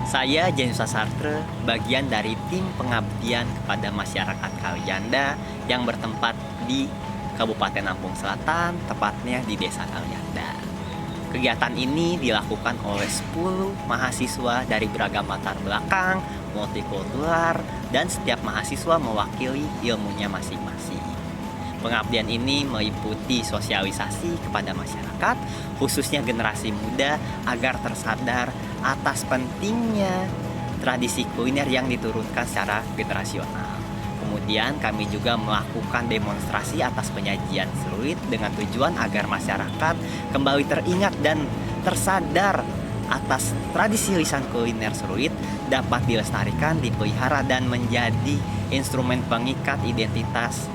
Saya Janusa Sartre, bagian dari tim pengabdian kepada masyarakat Kalijanda yang bertempat di Kabupaten Lampung Selatan, tepatnya di Desa Kalijanda. Kegiatan ini dilakukan oleh 10 mahasiswa dari beragam latar belakang, multikultural, dan setiap mahasiswa mewakili ilmunya masing-masing. Pengabdian ini meliputi sosialisasi kepada masyarakat, khususnya generasi muda, agar tersadar atas pentingnya tradisi kuliner yang diturunkan secara generasional. Kemudian kami juga melakukan demonstrasi atas penyajian seruit dengan tujuan agar masyarakat kembali teringat dan tersadar atas tradisi lisan kuliner seruit dapat dilestarikan, dipelihara, dan menjadi instrumen pengikat identitas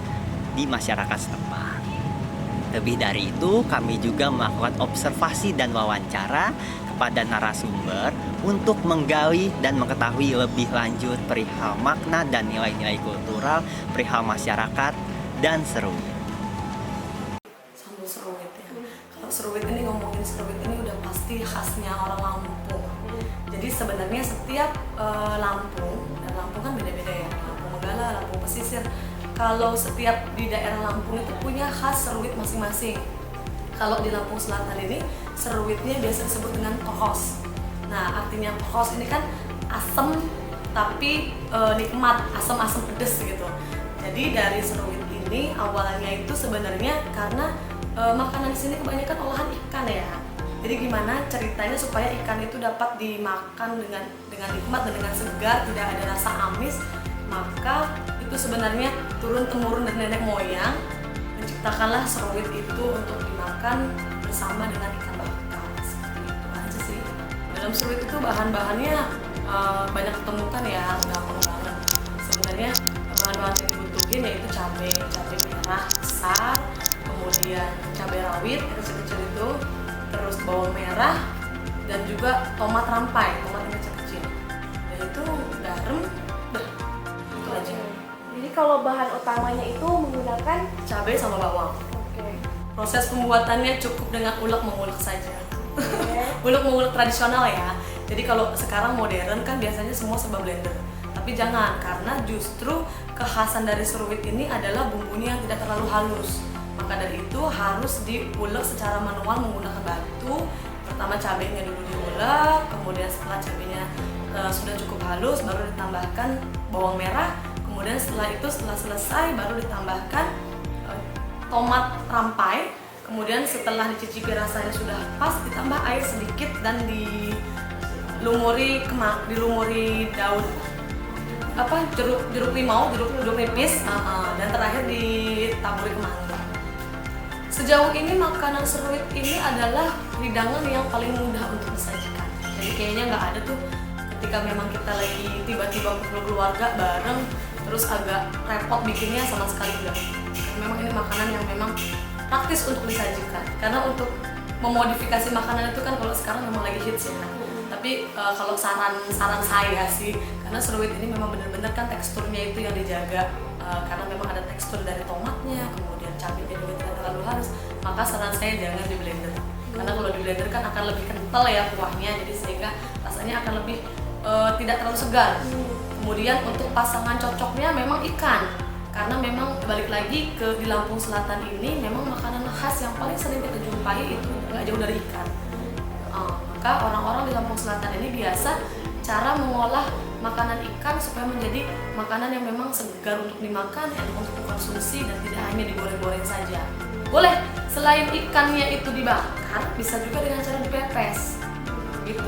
di masyarakat setempat. Lebih dari itu, kami juga melakukan observasi dan wawancara kepada narasumber untuk menggali dan mengetahui lebih lanjut perihal makna dan nilai-nilai kultural perihal masyarakat dan seruit. Sambal seruit ya. Kalau seruit ini, ngomongin seruit ini udah pasti khasnya orang Lampung. Jadi sebenarnya setiap Lampung, dan Lampung kan beda-beda ya, Lampung Menggala, Lampung Pesisir. Kalau setiap di daerah Lampung itu punya khas seruit masing-masing. Kalau di Lampung Selatan ini, seruitnya biasa disebut dengan tohos. Nah, artinya tohos ini kan asam tapi nikmat, asam-asam pedes gitu. Jadi dari seruit ini awalnya itu sebenarnya karena makanan di sini kebanyakan olahan ikan ya. Jadi gimana ceritanya supaya ikan itu dapat dimakan dengan nikmat dan dengan segar, tidak ada rasa amis, maka itu sebenarnya turun-temurun dari nenek moyang menciptakanlah seruit itu untuk dimakan bersama dengan ikan bakar. Seperti itu aja sih. Dalam seruit itu bahan-bahannya banyak ditemukan ya, gampang banget. Sebenarnya bahan-bahan yang dibutuhin yaitu cabai merah besar, kemudian cabai rawit yang kecil-kecil itu, terus bawang merah, dan juga tomat rampai, tomat yang kecil-kecil. Dan itu garam, itu aja. Jadi kalau bahan utamanya itu menggunakan Cabai sama bawang. Oke. Proses pembuatannya cukup dengan ulek mengulek saja. Ulek mengulek tradisional ya. Jadi kalau sekarang modern kan biasanya semua serba blender. Tapi jangan, karena justru kekhasan dari seruit ini adalah bumbunya yang tidak terlalu halus. Maka dari itu harus diulek secara manual menggunakan batu. Pertama cabenya dulu diulek, kemudian setelah cabenya sudah cukup halus baru ditambahkan bawang merah. Kemudian setelah selesai baru ditambahkan tomat rampai. Kemudian setelah dicicipi rasanya sudah pas, ditambah air sedikit dan dilumuri daun jeruk limau, jeruk nipis, dan terakhir ditaburi kemangi. Sejauh ini makanan seruit ini adalah hidangan yang paling mudah untuk disajikan. Jadi kayaknya nggak ada tuh ketika memang kita lagi tiba-tiba kumpul keluarga bareng terus agak repot bikinnya, sama sekali enggak. Memang ini makanan yang memang praktis untuk disajikan. Karena untuk memodifikasi makanan itu kan kalau sekarang memang lagi hits ya. Tapi kalau saran saya sih, karena seruit ini memang benar-benar kan teksturnya itu yang dijaga. Karena memang ada tekstur dari tomatnya, kemudian cabenya juga tidak terlalu halus. Maka saran saya jangan di blender. Karena kalau di blender kan akan lebih kental ya kuahnya, jadi sehingga rasanya akan lebih tidak terlalu segar. Kemudian untuk pasangan cocoknya memang ikan, karena memang balik lagi di Lampung Selatan ini memang makanan khas yang paling sering kita jumpai itu nggak jauh dari ikan. Maka orang-orang di Lampung Selatan ini biasa cara mengolah makanan ikan supaya menjadi makanan yang memang segar untuk dimakan, enak untuk dikonsumsi, dan tidak hanya digoreng-goreng saja. Boleh selain ikannya itu dibakar, bisa juga dengan cara dipepes. Gitu.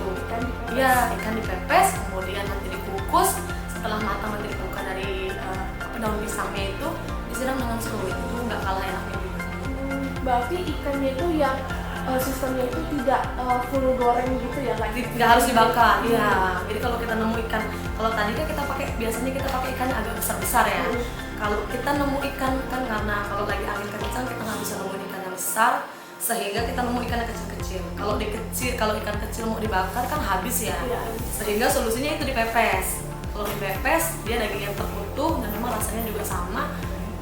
Ikan dipepes, kemudian nanti dikukus. Setelah matang nanti dibuka dari daun pisangnya itu, disiram dengan seruit. Itu nggak kalah enaknya juga. Berarti ikannya itu yang sistemnya itu tidak full goreng gitu ya, nggak harus dibakar. Iya. Jadi kalau kita nemu ikan, kalau tadi kan biasanya kita pakai ikan yang agak besar ya. Kalau kita nemu ikan kan, karena kalau lagi angin kencang kita nggak bisa nemuin ikan yang besar, sehingga kita nemu ikan yang kecil-kecil. Kalau ikan kecil mau dibakar kan habis ya. Sehingga solusinya itu dipepes. Kalau dipepes dia daging yang tertutup dan memang rasanya juga sama,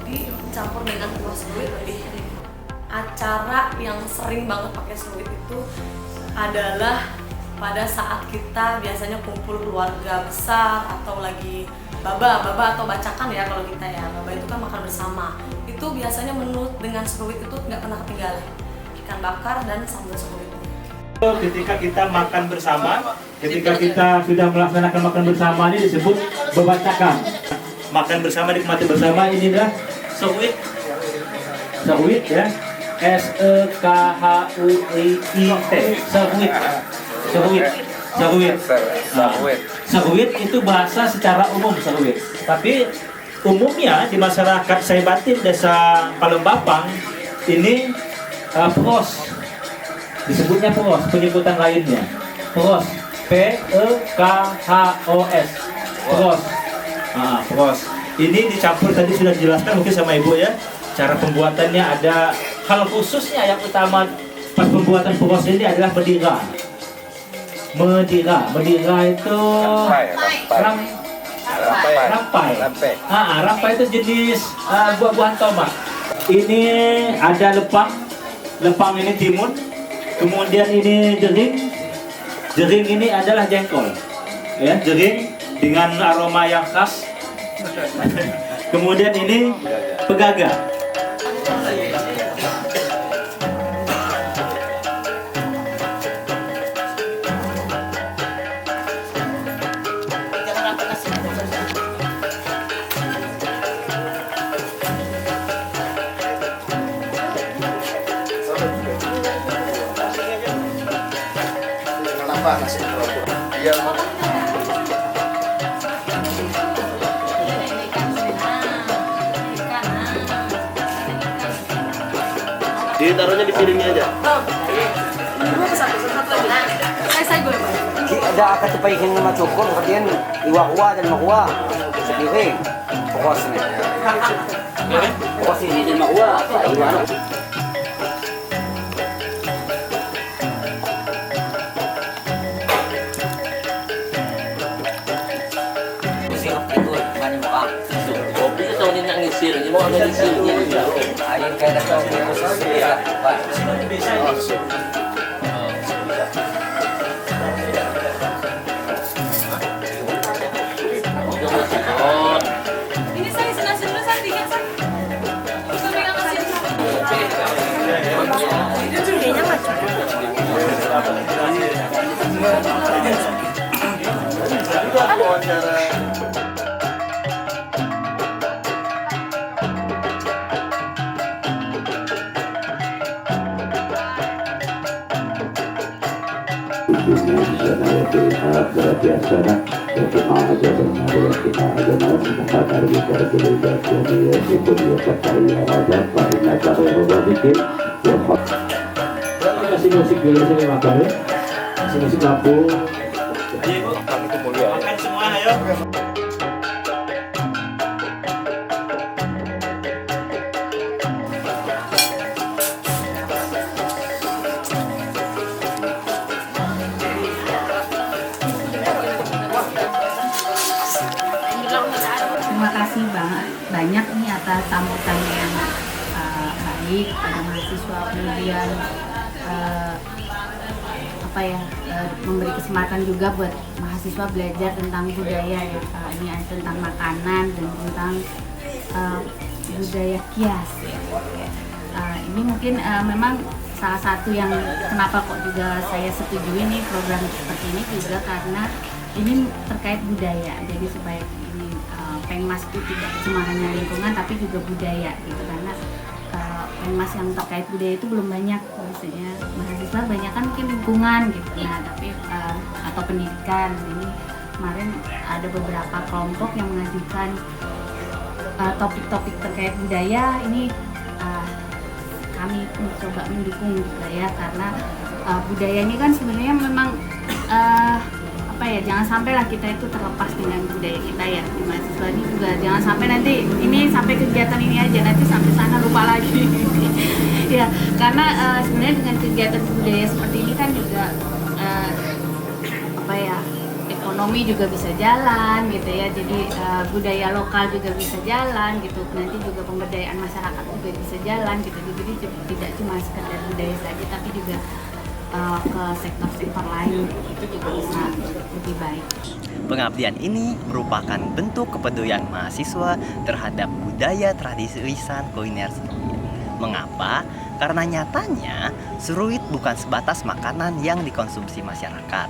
dicampur dengan kuah seruit lebih enak. Acara yang sering banget pakai seruit itu adalah pada saat kita biasanya kumpul keluarga besar atau lagi baba atau bacakan ya kalau kita ya. Baba itu kan makan bersama. Itu biasanya menu dengan seruit itu nggak pernah ketinggalan. Ikan bakar dan sambal seruit. Ketika kita makan bersama, ketika kita sudah melaksanakan makan bersama ini disebut bebacakan. Makan bersama, nikmati bersama, ini adalah seruit. Seruit ya. S-E-K-H-U-I-T. Seruit. Seruit. Seruit. Seruit itu bahasa secara umum seruit. Tapi umumnya di masyarakat Saibatin Desa Palembapang ini pros. Disebutnya pros, penyebutan lainnya pros, P-E-K-H-O-S, pros. Pros ini dicampur, tadi sudah dijelaskan mungkin sama ibu ya, cara pembuatannya. Ada hal khususnya yang utama pas pembuatan pros ini adalah medira. Medira itu rampai itu jenis buah-buahan tomat. Ini ada lepang ini timun. Kemudian ini jering ini adalah jengkol, ya, jering dengan aroma yang khas. Kemudian ini pegaga. Ditaruhnya di piringnya aja. Saya gue Pak. Ada akan cepahin nama cukur, kemudian iwa-iwa dan makuwa sepiring. Pokos nih. Pokos ini dan makuwa. Iwa. Kopi itu tahun ini ngisir, ini mau ada ngisirnya juga. Ayo kayak ada khusus ya, Pak. Ini saya senasib dulu saya tiga saya. Bisa pegang mesin. Itu curinya macam. Kasih musik dulu sini makan ya. Kasih musik lampu. Ayo ibu, makan semua ayo. Terima kasih banyak nih atas sambutannya yang baik pada mahasiswa, kemudian memberi kesempatan juga buat mahasiswa belajar tentang budaya ya. Ini ada tentang makanan dan tentang budaya kias ya. Ini mungkin memang salah satu yang kenapa kok juga saya setujui nih program seperti ini juga karena ini terkait budaya. Jadi supaya ini Pengmas itu tidak cuma hanya lingkungan tapi juga budaya gitu, karena Pengmas yang terkait budaya itu belum banyak. Maksudnya mahasiswa banyak kan mungkin lingkungan gitu, nah tapi atau pendidikan. Ini kemarin ada beberapa kelompok yang mengajukan topik-topik terkait budaya. Ini kami mencoba mendukung juga ya, karena budaya ini kan sebenarnya memang jangan sampai lah kita itu terlepas dengan budaya kita ya. Di mahasiswa ini juga jangan sampai nanti ini sampai kegiatan ini aja, nanti sampai sana lupa lagi. Ya, karena sebenarnya dengan kegiatan budaya seperti ini kan juga ekonomi juga bisa jalan gitu ya. Jadi budaya lokal juga bisa jalan gitu. Nanti juga pemberdayaan masyarakat juga bisa jalan gitu. Jadi tidak cuma sekedar budaya saja, tapi juga ke sektor-sektor lain, itu juga bisa lebih baik. Pengabdian ini merupakan bentuk kepedulian mahasiswa terhadap budaya tradisi lisan kuliner Seruit. Mengapa? Karena nyatanya seruit bukan sebatas makanan yang dikonsumsi masyarakat,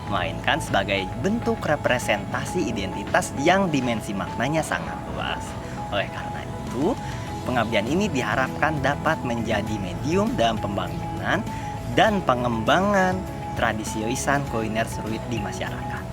melainkan sebagai bentuk representasi identitas yang dimensi maknanya sangat luas. Oleh karena itu, pengabdian ini diharapkan dapat menjadi medium dalam pembangunan dan pengembangan tradisi lisan kuliner Seruit di masyarakat.